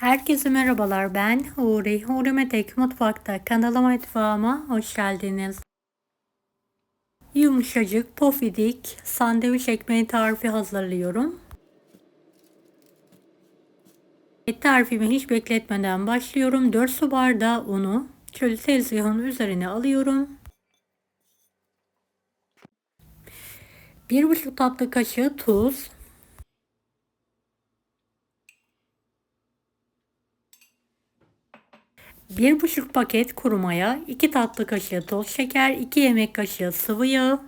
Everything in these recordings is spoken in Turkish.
Herkese merhabalar, ben Huri. Huri Metek Mutfak'ta kanalıma mutfağıma hoş geldiniz. Yumuşacık, pofidik sandviç ekmeği tarifi hazırlıyorum. Tarifimi hiç bekletmeden başlıyorum. 4 su bardağı unu şöyle tezgahın üzerine alıyorum. 1,5 tatlı kaşığı tuz, 1,5 paket kuru maya, 2 tatlı kaşığı toz şeker, 2 yemek kaşığı sıvı yağ,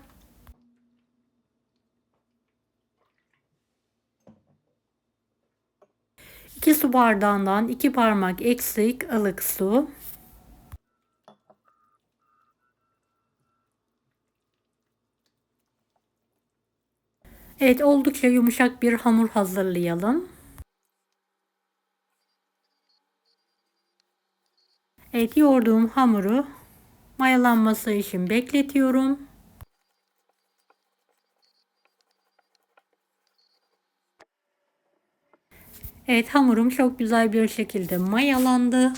2 su bardağından 2 parmak eksik ılık su, evet, oldukça yumuşak bir hamur hazırlayalım. Evet, yoğurduğum hamuru mayalanması için bekletiyorum. Evet, hamurum çok güzel bir şekilde mayalandı.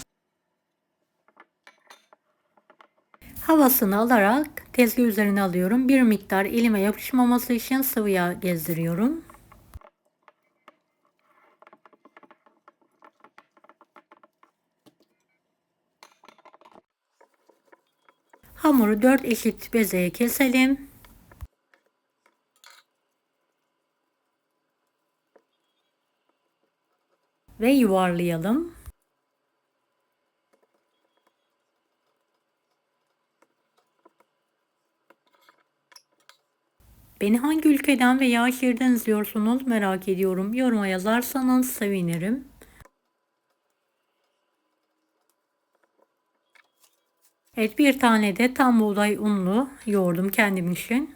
Havasını alarak tezgah üzerine alıyorum. Bir miktar elime yapışmaması için sıvı yağ gezdiriyorum. Hamuru 4 eşit bezeye keselim. Ve yuvarlayalım. Beni hangi ülkeden veya şehirden izliyorsunuz merak ediyorum. Yoruma yazarsanız sevinirim. Evet, bir tane de tam buğday unlu yoğurdum kendim için.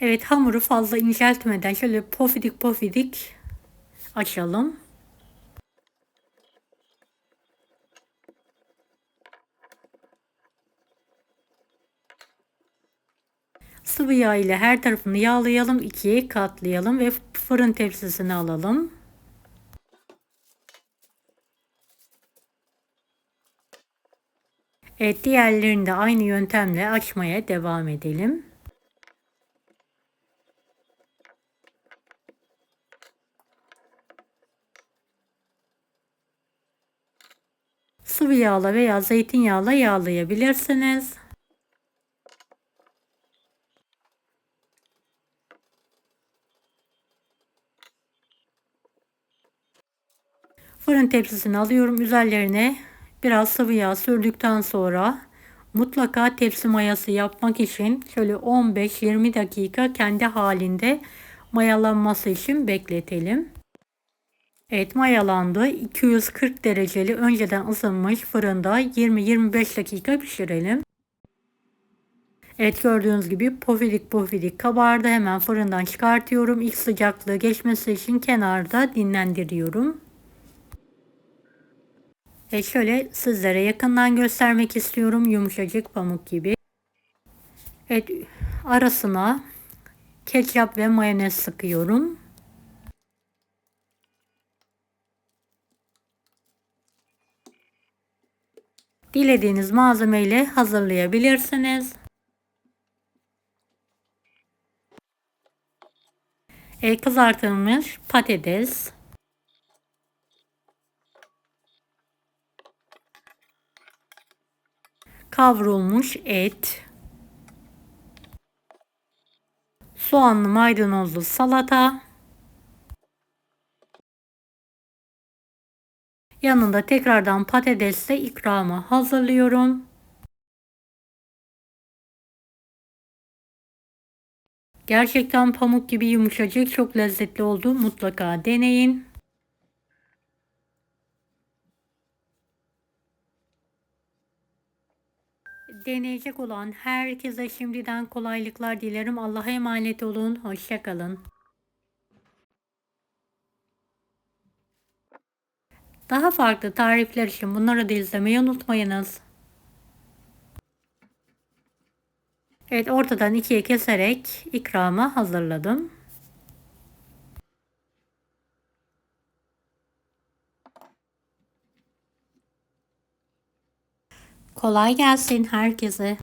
Evet, hamuru fazla inceltmeden şöyle pofidik pofidik açalım. Sıvı yağ ile her tarafını yağlayalım, ikiye katlayalım ve fırın tepsisine alalım. Evet, diğerlerini de aynı yöntemle açmaya devam edelim. Sıvı yağla veya zeytinyağla yağlayabilirsiniz. Fırın tepsisini alıyorum. Üzerlerine biraz sıvı yağ sürdükten sonra mutlaka tepsi mayası yapmak için şöyle 15-20 dakika kendi halinde mayalanması için bekletelim. Evet, mayalandı. 240 dereceli önceden ısınmış fırında 20-25 dakika pişirelim. Evet, gördüğünüz gibi pofidik pofidik kabardı. Hemen fırından çıkartıyorum. İlk sıcaklığı geçmesi için kenarda dinlendiriyorum. Şöyle sizlere yakından göstermek istiyorum. Yumuşacık pamuk gibi. Evet, arasına ketçap ve mayonez sıkıyorum. Dilediğiniz malzemeyle hazırlayabilirsiniz. Kızartılmış patates, kavrulmuş et, soğanlı maydanozlu salata, yanında tekrardan patatesle ikramı hazırlıyorum. Gerçekten pamuk gibi yumuşacık, çok lezzetli oldu. Mutlaka deneyin. Deneyecek olan herkese şimdiden kolaylıklar dilerim. Allah'a emanet olun. Hoşça kalın. Daha farklı tarifler için bunları da izlemeyi unutmayınız. Evet, ortadan ikiye keserek ikramı hazırladım. Kolay gelsin herkese.